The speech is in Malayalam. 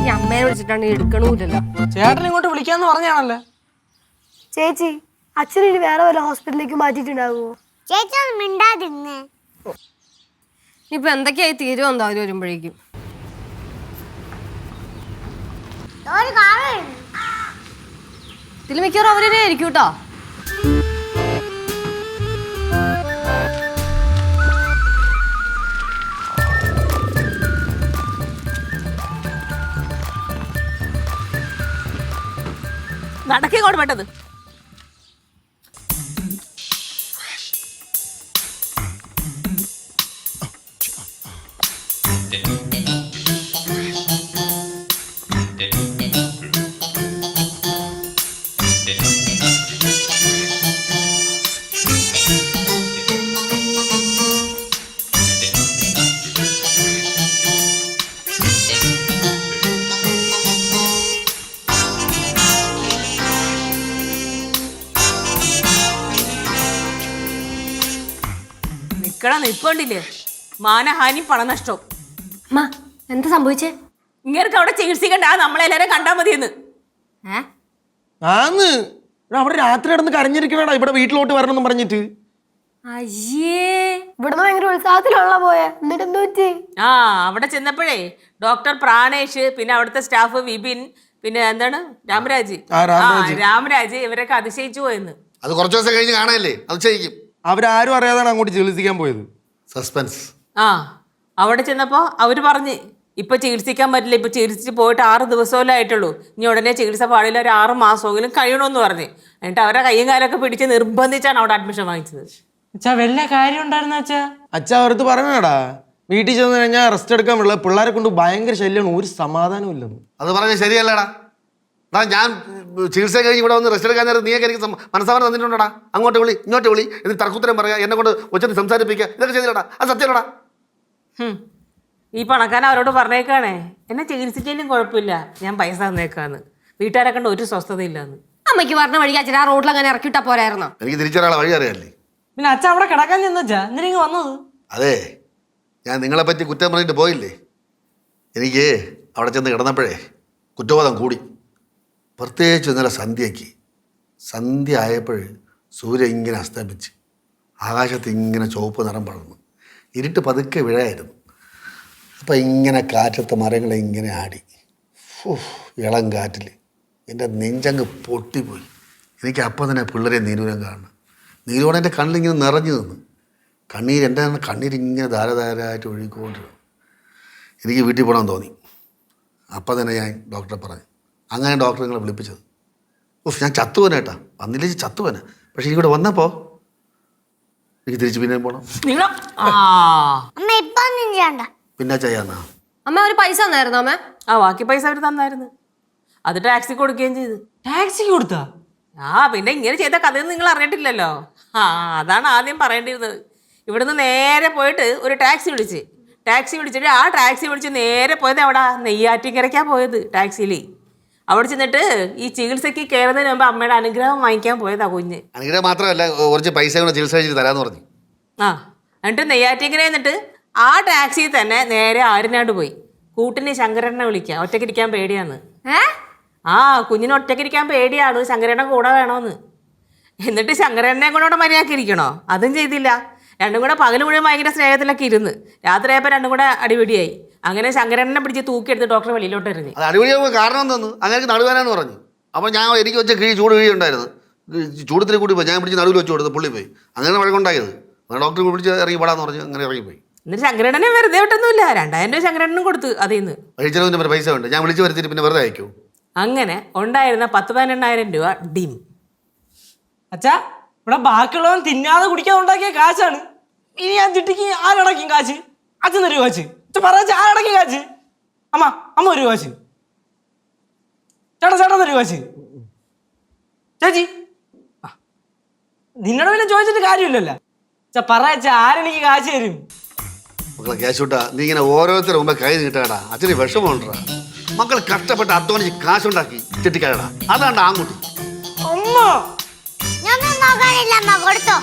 ഈ അമ്മയെ വിളിച്ചിട്ടാണ് എടുക്കണൂല്ലല്ലോ. ചേട്ടൻ ഇങ്ങോട്ട് വിളിക്കാന്ന് പറഞ്ഞാണല്ലോ. ചേച്ചി അച്ഛനെ വേറെ വല്ല ഹോസ്പിറ്റലിലേക്ക് മാറ്റിട്ടുണ്ടാവുമോ? ചേച്ചി ഒന്ന് മിണ്ടാതിരുന്നേ. ഇപ്പൊ എന്തൊക്കെയായി തീരുമോ എന്തായാലും വരുമ്പോഴേക്കും. ഇതിൽ മിക്കവാറും അവരെ ആയിരിക്കും കേട്ടോ. നടക്കേങ്ങോട്ട് വേണ്ടത്. നിൽക്കൊണ്ടില്ലേ മാനഹാനി പണനഷ്ടവും. എന്താ സംഭവിച്ചേ? ഇങ്ങനെ അവിടെ ചികിത്സിക്കണ്ട, നമ്മളെല്ലാരും കണ്ടാ മതിയെന്ന്. ആന്ന് അവിടെ രാത്രി കിടന്ന് കരഞ്ഞിരിക്കണടാ ഇവിടെ വീട്ടിലോട്ട് വരണമെന്ന് പറഞ്ഞിട്ട്. അയ്യേ, ഇവിടുന്ന് ഭയങ്കര ഉത്സാഹത്തിലുള്ള പോയെ. എന്നിട്ട് എന്ത് പറ്റി? അവിടെ ചെന്നപ്പോഴേ ഡോക്ടർ പ്രാണേഷ്, പിന്നെ അവിടുത്തെ സ്റ്റാഫ് വിപിൻ, പിന്നെ എന്താണ് രാമരാജ് ഇവരൊക്കെ അതിശയിച്ചു പോയെന്ന്. അത് കുറച്ചു ദിവസം കഴിഞ്ഞ് കാണാനല്ലേ അതിശയിക്കും. അവരാരും അറിയാതാണ് അങ്ങോട്ട് ചികിത്സിക്കാൻ പോയത്. സസ്പെൻസ്. അവിടെ ചെന്നപ്പോ അവര് പറഞ്ഞ് ഇപ്പൊ ചികിത്സിക്കാൻ പറ്റില്ല, ഇപ്പൊ ചികിത്സിച്ച് പോയിട്ട് 6 ദിവസമല്ലേ ആയിട്ടുള്ളൂ, ഇനി ഉടനെ ചികിത്സ പാടില്ല, ഒരു 6 മാസമെങ്കിലും കഴിയണമെന്ന് പറഞ്ഞ്. എന്നിട്ട് അവരെ കയ്യും കാലൊക്കെ പിടിച്ച് നിർബന്ധിച്ചാണ് അവിടെ അഡ്മിഷൻ വാങ്ങിച്ചത്. വല്ല കാര്യം ഉണ്ടായിരുന്ന അച്ഛാ അവർക്ക് പറഞ്ഞാടാ വീട്ടിൽ ചെന്ന് കഴിഞ്ഞാൽ റെസ്റ്റ് എടുക്കാൻ പറ്റില്ല, പിള്ളേരെ കൊണ്ട് ഭയങ്കര ശല്യമാണ്, ഒരു സമാധാനം ഇല്ലെന്ന്. അത് പറഞ്ഞ ശരിയല്ലടാ. ഞാൻ ചികിത്സ കഴിഞ്ഞ് ഇവിടെ വന്ന് റെസ്റ്റ് എടുക്കാൻ നേരം നീയൊക്കെ എനിക്ക് മനസ്സാവാൻ തന്നിട്ടുണ്ടടാ. അങ്ങോട്ട് വിളി ഇങ്ങോട്ട് വിളി എന്നിട്ട് തർക്കുത്തരം പറയാ, എന്നെ കൊണ്ട് ഒച്ചത്തിൽ സംസാരിപ്പിക്കുക, ഇതൊക്കെ ചെയ്തില്ലടാ. അത് സത്യല്ലടാ. ഈ പണക്കാരൻ അവരോട് പറഞ്ഞേക്കാണേ എന്നെ ചികിത്സിച്ചാലും കുഴപ്പമില്ല, ഞാൻ പൈസ തന്നേക്കാന്ന്. വീട്ടുകാരെ കണ്ട് ഒരു സ്വസ്ഥതയില്ലാന്ന്. അമ്മയ്ക്ക് പറഞ്ഞ വഴി അച്ഛൻ ആ റോഡിൽ അങ്ങനെ ഇറക്കിയിട്ടാ പോരായിരുന്നോ? എനിക്ക് തിരിച്ചൊരാളെ വഴി അറിയാല്ലേ. പിന്നെ അച്ഛൻ അവിടെ കിടക്കാൻ ചെന്നാ എന്തിനാ വന്നത്? അതെ, ഞാൻ നിങ്ങളെ പറ്റി കുറ്റം പറഞ്ഞിട്ട് പോയില്ലേ. എനിക്ക് അവിടെ ചെന്ന് കിടന്നപ്പോഴേ കുറ്റബോധം കൂടി. പ്രത്യേകിച്ച് ഇന്നലെ സന്ധ്യ ആയപ്പോൾ സൂര്യൻ ഇങ്ങനെ അസ്തമിച്ച് ആകാശത്ത് ഇങ്ങനെ ചുവപ്പ് നിറം പടർന്നു, ഇരുട്ട് പതുക്കെ വീഴായിരുന്നു. അപ്പം ഇങ്ങനെ കാറ്റത്തെ മരങ്ങളെ ഇങ്ങനെ ആടി, ഇളം കാറ്റിൽ എൻ്റെ നെഞ്ചങ്ങ് പൊട്ടിപ്പോയി. എനിക്ക് അപ്പം തന്നെ പിള്ളേരെ നീരൂരം കാണണം. നീരോടെ എൻ്റെ കണ്ണിലിങ്ങനെ നിറഞ്ഞു നിന്ന്, എൻ്റെ കണ്ണീരിങ്ങനെ ധാരധാരമായിട്ട് ഒഴുകിക്കൊണ്ടിരുന്നു. എനിക്ക് വീട്ടിൽ പോകണമെന്ന് തോന്നി. അപ്പം തന്നെ ഞാൻ ഡോക്ടറെ പറഞ്ഞു. അങ്ങനെ ഡോക്ടർ നിങ്ങളെ വിളിപ്പിച്ചത്. ഞാൻ ചത്തുവനേട്ടാ, വന്നില്ലെങ്കിൽ ചത്തുവന. പക്ഷെ ഇവിടെ വന്നപ്പോൾ എനിക്ക് തിരിച്ച് പിന്നെ പോകണം. പിന്നെ ചെയ്യാന്നാ അമ്മ ഒരു പൈസ തന്നായിരുന്നു അമ്മ? ബാക്കി പൈസ അവർ തന്നായിരുന്നു. അത് ടാക്സി കൊടുക്കുകയും ചെയ്തു. ടാക്സി കൊടുത്താ? പിന്നെ ഇങ്ങനെ ചെയ്ത കഥയൊന്നും നിങ്ങൾ അറിഞ്ഞിട്ടില്ലല്ലോ. അതാണ് ആദ്യം പറയേണ്ടിയിരുന്നത്. ഇവിടുന്ന് നേരെ പോയിട്ട് ഒരു ടാക്സി വിളിച്ചിട്ട് ആ ടാക്സി വിളിച്ച് നേരെ പോയത് എവിടാ? നെയ്യാറ്റിൻകരയ്ക്കാണ് പോയത് ടാക്സിയിൽ. അവിടെ ചെന്നിട്ട് ഈ ചികിത്സയ്ക്ക് കയറുന്നതിന് മുമ്പ് അമ്മയുടെ അനുഗ്രഹം വാങ്ങിക്കാൻ പോയതാ കുഞ്ഞ്. അനുഗ്രഹം മാത്രമല്ല, കുറച്ച് പൈസ കൂടെ ചികിത്സ കഴിഞ്ഞിട്ട് തരാന്ന് പറഞ്ഞു. എന്നിട്ട് നെയ്യാറ്റിൻകര എന്നിട്ട് ആ ടാക്സിയിൽ തന്നെ നേരെ ആര്യനാട് പോയി. കൂട്ടിന് ശങ്കരനെ വിളിക്കാം, ഒറ്റയ്ക്കിരിക്കാൻ പേടിയാന്ന്. കുഞ്ഞിന് ഒറ്റയ്ക്കിരിക്കാൻ പേടിയാണ്, ശങ്കരേട്ടൻ കൂടെ വേണമെന്ന്. എന്നിട്ട് ശങ്കരനെ കൂടെ മര്യാദക്കിരിക്കണോ? അതും ചെയ്തില്ല. രണ്ടും കൂടെ പകൽ മുഴുവൻ ഭയങ്കര സ്നേഹത്തിലൊക്കെ ഇരുന്ന് രാത്രിയായപ്പോൾ രണ്ടും കൂടെ അടിപിടിയായി. അങ്ങനെ ശങ്കരനെ പിടിച്ച് തൂക്കിയെടുത്ത് ഡോക്ടർ വെളിയിലോട്ട് എറിഞ്ഞു. അത് അടിപിടിയാകുമ്പോൾ കാരണം എന്തോന്നു? അങ്ങനെ നടുവേനാന്ന് പറഞ്ഞു. അപ്പോൾ ഞാൻ എനിക്ക് വെച്ച ചൂട് കിഴി ഉണ്ടായിരുന്നു, ചൂടത്തിൽ കൂടി പോയി ഞാൻ പിടിച്ച് നടുവിൽ വെച്ച് കൊടുത്ത് പുള്ളി പോയി. അങ്ങനെ വഴക്കുണ്ടായത്. ഡോക്ടർ പിടിച്ച് ഇറങ്ങി പാടാന്ന് പറഞ്ഞു. അങ്ങനെ ഇറങ്ങിപ്പോയി. എന്നിട്ട് ശങ്കരനെ വെറുതെ വിട്ടൊന്നുമില്ല, 2000 രൂപ ശങ്കരനും കൊടുത്തു. അതിൽ നിന്ന് വഴിച്ചെലവിൻ്റെ പൈസ ഉണ്ട്, ഞാൻ വിളിച്ച് വരുത്തിട്ട് പിന്നെ വെറുതെ അയക്കൂ. അങ്ങനെ ഉണ്ടായിരുന്ന 10-12,000 രൂപ ഡിം. അച്ഛാ ഇവിടെ ബാക്കിയുള്ളവൻ തിന്നാതെ കുടിക്കാതെ ഉണ്ടാക്കിയ കാശാണ്. ഇനി ഞാൻ ചിട്ടിക്ക് ആരടക്കും കാശ്? അച്ഛൻ തരൂ കാശ്. പറയാ ആരടക്കും കാശ്? അമ്മ ഒരു കാശ്. ചേട്ടൻ തരൂ കാശ്. ചേച്ചി നിന്നോട് പിന്നെ ചോദിച്ചിട്ട് കാര്യമില്ലല്ലോ. പറയാ ആരെനിക്ക് കാശ് തരും? മക്കളെ ക്യാഷ് വിട്ടാ നീ ഇങ്ങനെ ഓരോരുത്തരും മുമ്പേ കൈ നീട്ടാടാ. അച്ഛന് വിഷമമുണ്ടാ. മക്കൾ കഷ്ടപ്പെട്ട് അധ്വാനിച്ച് കാശുണ്ടാക്കി ചിട്ടിക്കാരടാ. അതാണ്ട് ആൺകുട്ടി. ഞാൻ നോക്കാനില്ല, അമ്മ കൊടുത്തോ.